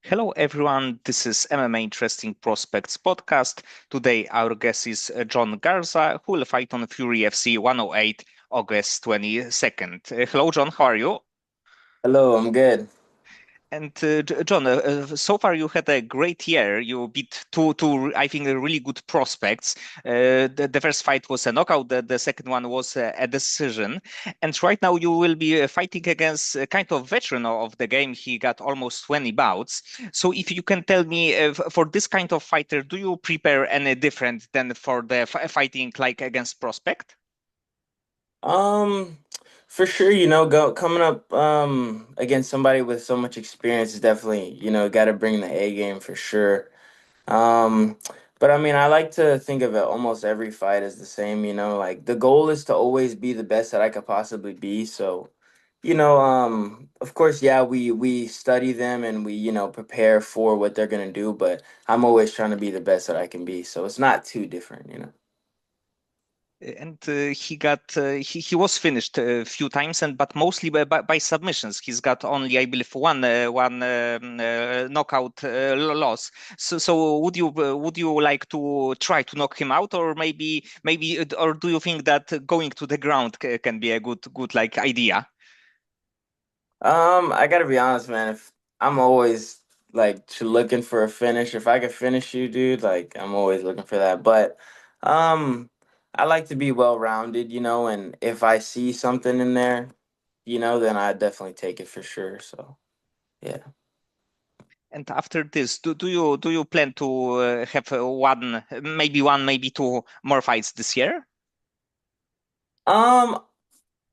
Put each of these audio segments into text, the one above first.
Hello, everyone. This is MMA Interesting Prospects podcast. Today, our guest is John Garza, who will fight on Fury FC 108 August 22nd. Hello, John. How are you? Hello, I'm good. And John, so far you had a great year. You beat two, I think, really good prospects. The first fight was a knockout. The second one was a decision. And right now you will be fighting against a kind of veteran of the game. He got almost 20 bouts. So if you can tell me, for this kind of fighter, do you prepare any different than for the fighting like against prospect? Um, for sure, go coming up against somebody with so much experience is definitely, got to bring the A game for sure. Um, but I mean, I like to think of it almost every fight as the same, like the goal is to always be the best that I could possibly be. So, of course, yeah, we study them and we, prepare for what they're gonna do, but I'm always trying to be the best that I can be. So it's not too different. And he was finished a few times, and but mostly by submissions. He's got only, I believe, one knockout loss. So would you like to try to knock him out, or or do you think that going to the ground can be a good like idea? I gotta be honest, man. If I'm always like looking for a finish, if I could finish you, dude, like I'm always looking for that. But um, I like to be well rounded, and if I see something in there, then I definitely take it for sure. So yeah. And after this, do you plan to have one, maybe two more fights this year? Um,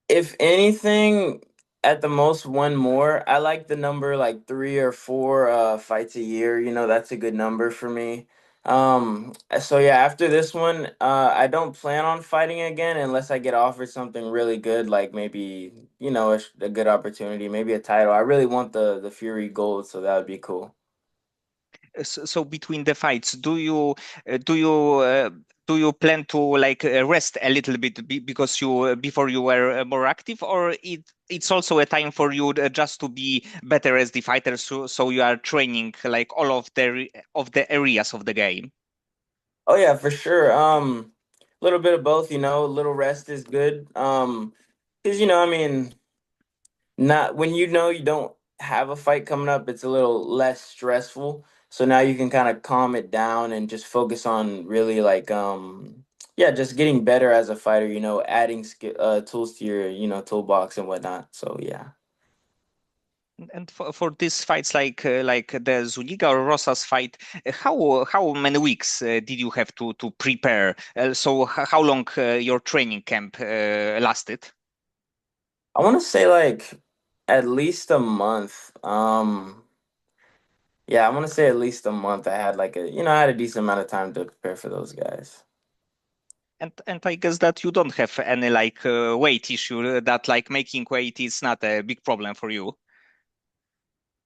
If anything, at the most one more. I like the number like three or four fights a year. That's a good number for me. So yeah, after this one, I don't plan on fighting again unless I get offered something really good, like maybe, a good opportunity, maybe a title. I really want the Fury Gold, so that would be cool. So between the fights, do you do you plan to like rest a little bit because you before you were more active, or it's also a time for you just to be better as the fighter, so you are training like all of the areas of the game? Oh yeah, for sure. A little bit of both, a little rest is good. Because I mean, not when you don't have a fight coming up, it's a little less stressful. So now you can kind of calm it down and just focus on really like yeah, just getting better as a fighter, adding tools to your, toolbox and whatnot. So yeah. And for these fights, like the Zuliga or Rosas fight, how many weeks did you have to prepare? So how long your training camp lasted? I want to say like at least a month. Yeah, I want to say at least a month. I had like I had a decent amount of time to prepare for those guys. And I guess that you don't have any like weight issue, that like making weight is not a big problem for you.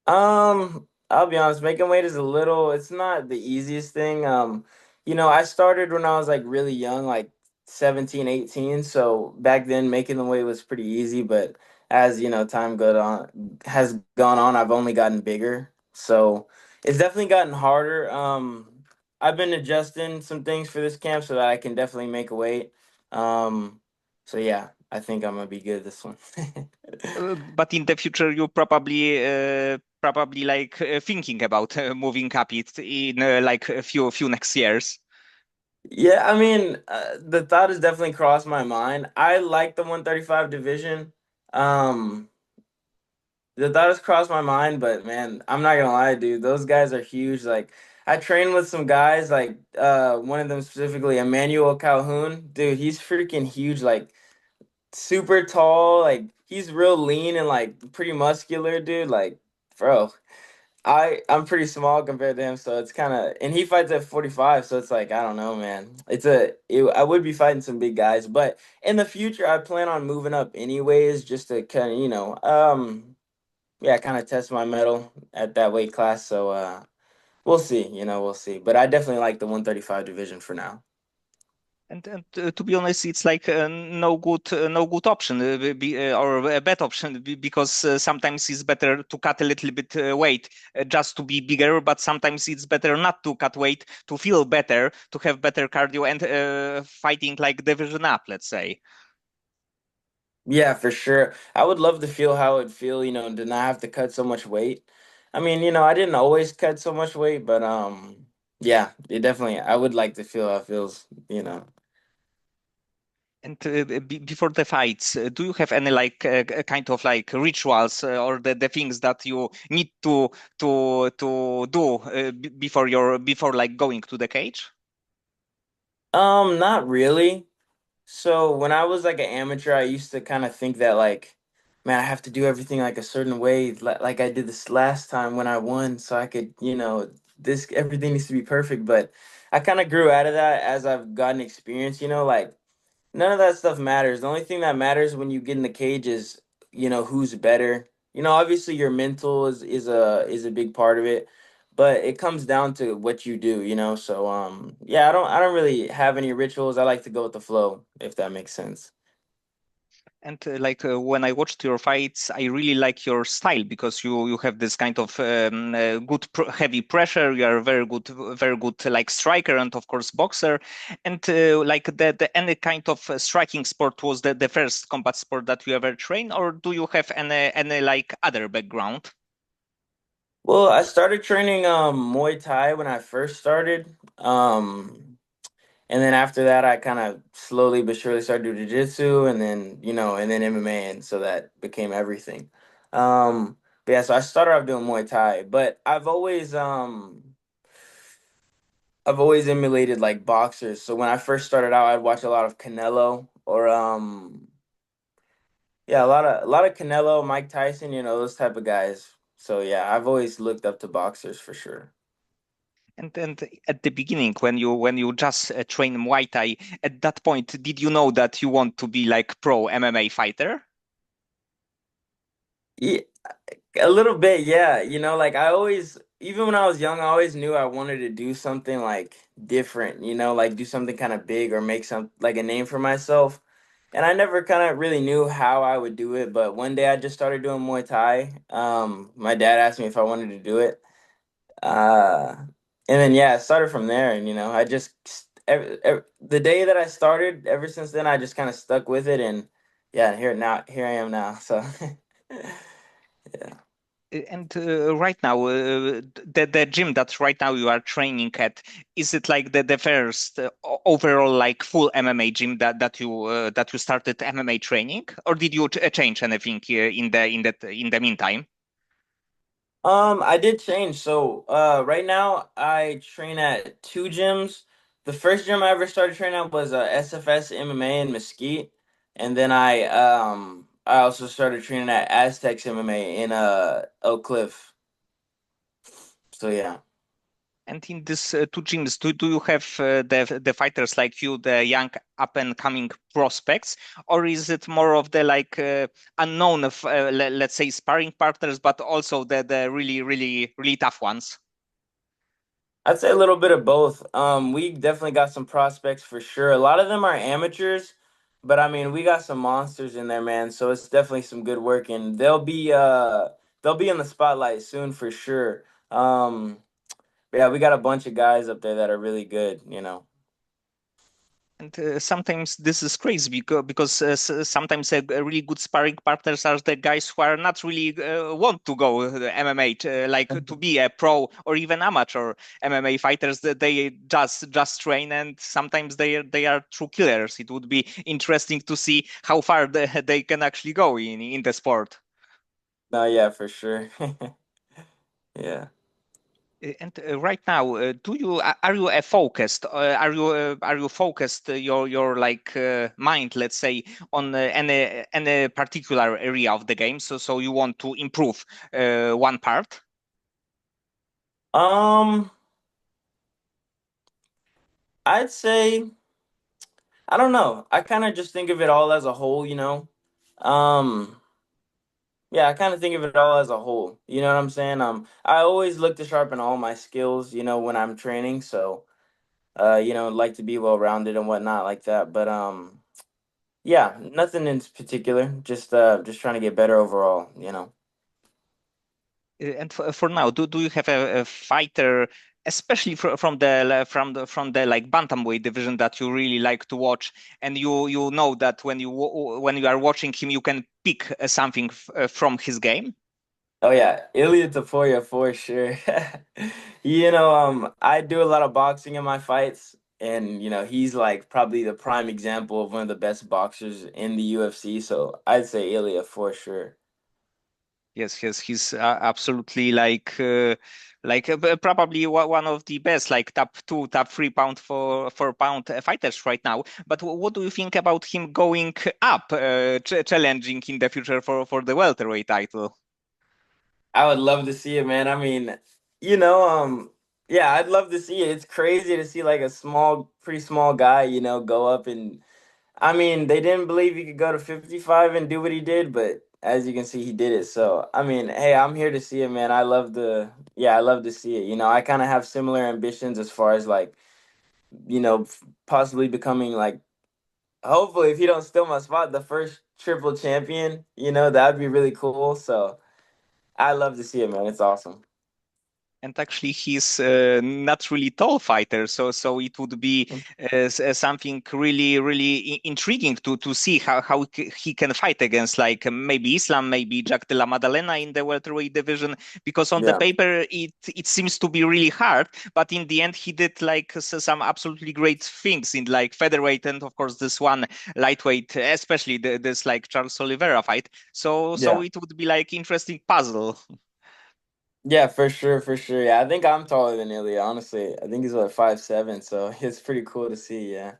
I'll be honest, making weight is it's not the easiest thing. I started when I was like really young, like 17, 18. So back then making the weight was pretty easy, but as time has gone on, I've only gotten bigger. So it's definitely gotten harder. I've been adjusting some things for this camp so that I can definitely make a weight. Um, so yeah, I think I'm gonna be good this one. But in the future, you probably like thinking about moving up it in like a few next years. Yeah, I mean, the thought has definitely crossed my mind. I like the 135 division. Um, the thought has crossed my mind, but man, I'm not gonna lie, dude. Those guys are huge. Like, I train with some guys, like one of them specifically, Emmanuel Calhoun. Dude, he's freaking huge, like super tall. Like, he's real lean and like pretty muscular, dude. Like, bro. I'm pretty small compared to him, so it's kind of and he fights at 45, so it's like I don't know, man. I would be fighting some big guys, but in the future I plan on moving up anyways, just to kind of yeah, kind of test my mettle at that weight class. So we'll see, we'll see. But I definitely like the 135 division for now. And to be honest, it's like no good option or a bad option because sometimes it's better to cut a little bit weight just to be bigger, but sometimes it's better not to cut weight to feel better, to have better cardio and fighting like division up, let's say. Yeah, for sure. I would love to feel how it'd feel, to not have to cut so much weight. I mean, I didn't always cut so much weight, but yeah, it definitely I would like to feel how it feels. And before the fights, do you have any like kind of like rituals or the things that you need to do before like going to the cage? Not really. So when I was like an amateur, I used to kind of think that like, man, I have to do everything like a certain way, like I did this last time when I won, so I could, this everything needs to be perfect. But I kind of grew out of that as I've gotten experience. Like none of that stuff matters. The only thing that matters when you get in the cage is, who's better. Obviously your mental is a big part of it, but it comes down to what you do. So yeah, I don't really have any rituals. I like to go with the flow, if that makes sense. And like when I watched your fights, I really like your style because you have this kind of good heavy pressure. You are a very good like striker and of course boxer. And like the any kind of striking sport was the first combat sport that you ever trained, or do you have any like other background? Well, I started training Muay Thai when I first started. And then after that, I kind of slowly but surely started doing jiu-jitsu and then MMA. And so that became everything. But yeah, so I started off doing Muay Thai, but I've always emulated like boxers. So when I first started out, I'd watch a lot of Canelo or yeah, a lot of Canelo, Mike Tyson, those type of guys. So yeah, I've always looked up to boxers for sure. And at the beginning, when you just train Muay Thai, at that point, did you know that you want to be like pro MMA fighter? Yeah, a little bit, yeah. Like I always, even when I was young, I always knew I wanted to do something like different, like do something kind of big or make some like a name for myself. And I never kind of really knew how I would do it, but one day I just started doing Muay Thai. My dad asked me if I wanted to do it. Uh, and then yeah, it started from there. And I just the day that I started, ever since then, I just kind of stuck with it. And yeah, here I am now. So yeah. And right now, the gym that right now you are training at, is it like the first overall like full MMA gym that you started MMA training, or did you change anything in the meantime? I did change. So, right now I train at two gyms. The first gym I ever started training at was SFS MMA in Mesquite, and then I also started training at Aztecs MMA in Oak Cliff. So yeah. And in these two gyms, do you have the fighters like you, the young up and coming prospects, or is it more of the like unknown of let's say sparring partners, but also the really tough ones? I'd say a little bit of both. We definitely got some prospects for sure. A lot of them are amateurs, but I mean, we got some monsters in there, man. So it's definitely some good work, and they'll be in the spotlight soon for sure. But yeah, we got a bunch of guys up there that are really good. And sometimes this is crazy because sometimes really good sparring partners are the guys who are not really want to go MMA, like to be a pro or even amateur MMA fighters. That they just train, and sometimes they are true killers. It would be interesting to see how far they can actually go in the sport. No, yeah, for sure. Yeah. And right now, do you are you focused? Are you focused your like mind, let's say, on any particular area of the game? So you want to improve one part? Um, I'd say I don't know. I kind of just think of it all as a whole. Um, yeah, I kind of think of it all as a whole. You know what I'm saying? I always look to sharpen all my skills, when I'm training. So like to be well rounded and whatnot like that. But yeah, nothing in particular. Just trying to get better overall. And for now, do you have a fighter, especially from the like bantamweight division that you really like to watch, and you know that when you are watching him, you can pick something from his game? Oh yeah, Ilya Taporia for sure. I do a lot of boxing in my fights, and he's like probably the prime example of one of the best boxers in the UFC. So I'd say Ilya for sure. Yes, yes, he's absolutely probably one of the best, like top two, top 3 pound for pound fighters right now. But what do you think about him going up, challenging in the future for the welterweight title? I would love to see it, man. I mean, yeah, I'd love to see it. It's crazy to see like a pretty small guy, go up and I mean, they didn't believe he could go to 55 and do what he did, but as you can see, he did it. So, I mean, hey, I'm here to see it, man. I love to see it. I kind of have similar ambitions as far as like, possibly becoming like, hopefully, if he don't steal my spot, the first triple champion, that'd be really cool. So, I love to see it, man. It's awesome. And actually, he's not really tall fighter, so it would be something really intriguing to see how he can fight against like maybe Islam, maybe Jack de la Maddalena in the welterweight division, because on the Yeah. paper it seems to be really hard, but in the end he did like some absolutely great things in like featherweight and of course this one lightweight, especially this like Charles Oliveira fight. So Yeah. it would be like interesting puzzle. Yeah, for sure, for sure. Yeah, I think I'm taller than Ilya, honestly. I think he's what 5'7", so it's pretty cool to see, yeah.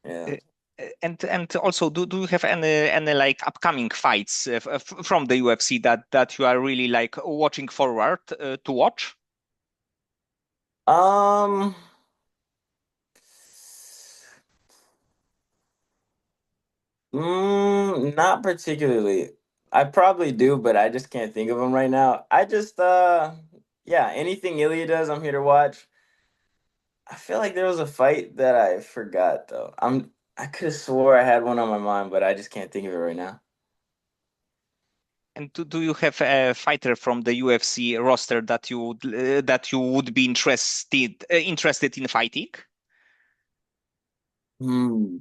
Uh, Yeah. and also, do you have any like upcoming fights from the UFC that you are really like watching forward to watch? Um not particularly. I probably do, but I just can't think of them right now. Yeah, anything Ilya does, I'm here to watch. I feel like there was a fight that I forgot though. I could have swore I had one on my mind, but I just can't think of it right now. And do you have a fighter from the UFC roster that you would be interested in fighting? Hmm.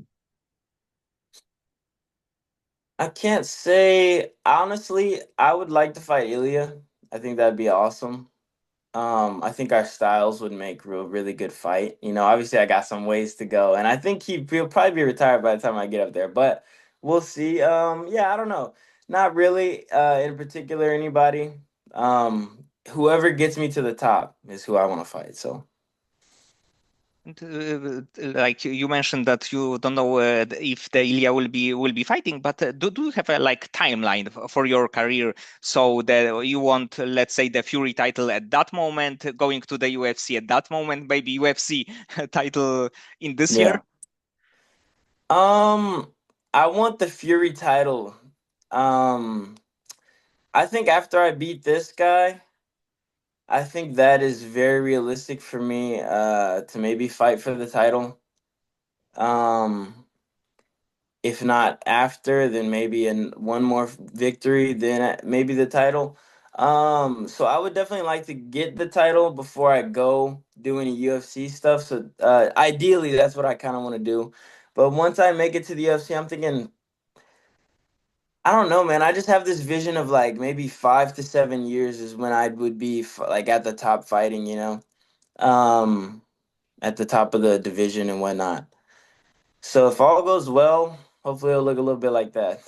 I can't say honestly, I would like to fight Ilya. I think that'd be awesome. I think our styles would make really good fight. Obviously I got some ways to go, and I think he'll probably be retired by the time I get up there, but we'll see. Yeah, I don't know. Not really, in particular anybody. Whoever gets me to the top is who I want to fight. So, And, like you mentioned that you don't know if the Ilya will be fighting, but do you have a like timeline for your career? So that you want, let's say, the Fury title at that moment, going to the UFC at that moment, maybe UFC title in this year? yeah. Um, I want the Fury title. Um, I think after I beat this guy, I think that is very realistic for me to maybe fight for the title. Um, if not after, then maybe in one more victory, then maybe the title. So I would definitely like to get the title before I go do any UFC stuff. So ideally, that's what I kind of want to do. But once I make it to the UFC, I'm thinking, I don't know, man. I just have this vision of like maybe 5 to 7 years is when I would be like at the top fighting, um, at the top of the division and whatnot. So if all goes well, hopefully it'll look a little bit like that.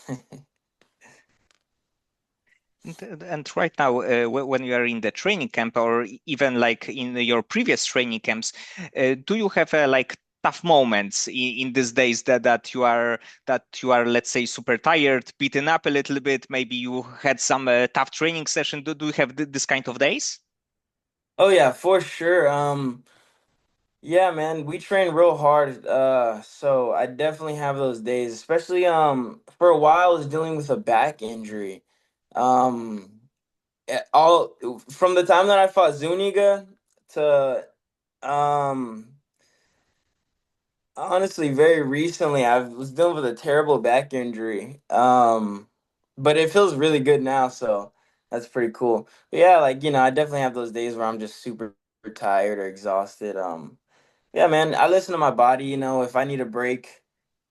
And right now, when you are in the training camp, or even like in your previous training camps, do you have like tough moments in these days that you are, let's say, super tired, beaten up a little bit? Maybe you had some tough training session. Do you have this kind of days? Oh yeah, for sure. Yeah, man, we train real hard. So I definitely have those days, especially for a while I was dealing with a back injury. Um all from the time that I fought Zuniga to um Honestly, very recently, I was dealing with a terrible back injury. But it feels really good now, so that's pretty cool. But yeah, like, I definitely have those days where I'm just super tired or exhausted. Yeah, man, I listen to my body, if I need a break,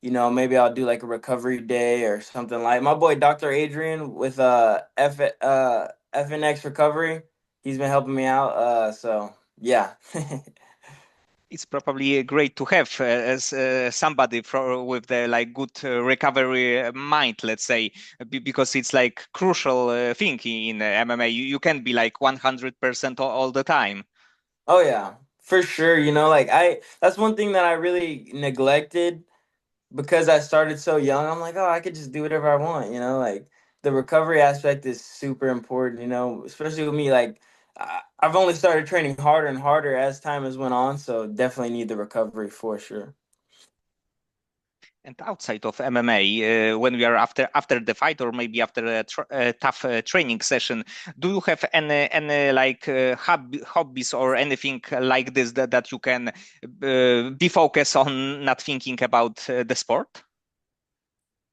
maybe I'll do like a recovery day or something like my boy Dr. Adrian with FNX Recovery. He's been helping me out. So yeah. It's probably great to have as somebody with the like good recovery mind, let's say, because it's like crucial thing in MMA. You can't be like 100% all the time. Oh yeah, for sure. Like that's one thing that I really neglected because I started so young. I'm like, oh, I could just do whatever I want. Like the recovery aspect is super important. Especially with me. Like I've only started training harder and harder as time has went on. So definitely need the recovery for sure. And outside of MMA, when we are after the fight or maybe after a tough training session, do you have any like hobbies or anything like this that you can be focused on, not thinking about the sport?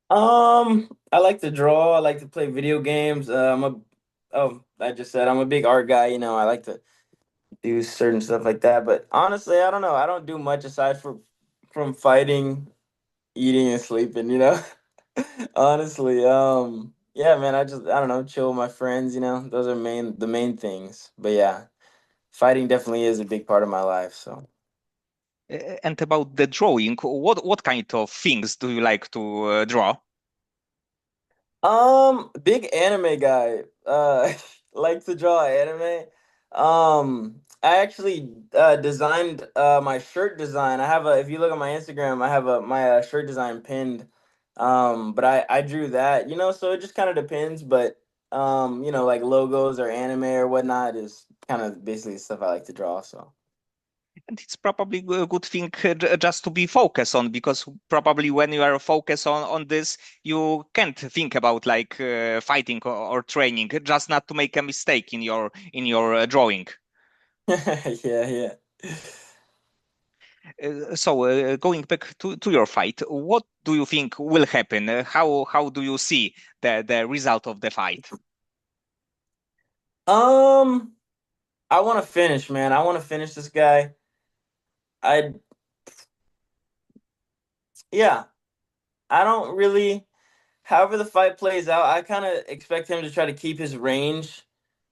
I like to draw. I like to play video games. I just said I'm a big art guy. I like to do certain stuff like that. But honestly, I don't know. I don't do much aside from fighting, eating, and sleeping. Honestly, yeah, man. I don't know, chill with my friends. Those are the main things. But yeah, fighting definitely is a big part of my life. So. And about the drawing, what kind of things do you like to draw? Big anime guy. Like to draw anime. I actually designed my shirt design. I have a if you look at my Instagram, I have a my shirt design pinned. But I drew that, so it just kind of depends, but like logos or anime or whatnot is kind of basically stuff I like to draw, so. And it's probably a good thing just to be focused on, because probably when you are focused on this, you can't think about like fighting or training, just not to make a mistake in your drawing. Yeah, yeah. So going back to your fight, what do you think will happen? How do you see the result of the fight? Um, I want to finish, man. I want to finish this guy. I Yeah, I don't really. However the fight plays out, I kind of expect him to try to keep his range.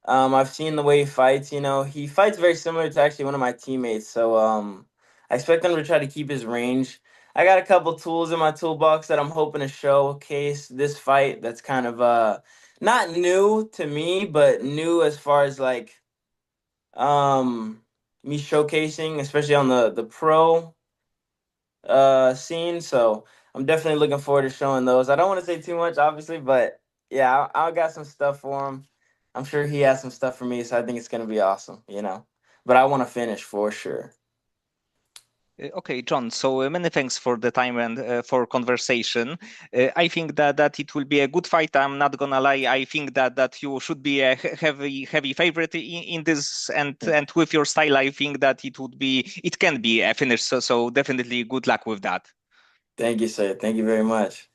I've seen the way he fights. He fights very similar to actually one of my teammates. So I expect him to try to keep his range. I got a couple tools in my toolbox that I'm hoping to showcase this fight. That's kind of not new to me, but new as far as like um me showcasing, especially on the pro scene. So I'm definitely looking forward to showing those. I don't want to say too much, obviously, but yeah, I got some stuff for him. I'm sure he has some stuff for me, so I think it's gonna be awesome. But I want to finish for sure. Okay, John. So many thanks for the time and for conversation. I think that it will be a good fight. I'm not gonna lie. I think that you should be a heavy favorite in this, and with your style, I think that it can be a finish. So definitely good luck with that. Thank you, sir. Thank you very much.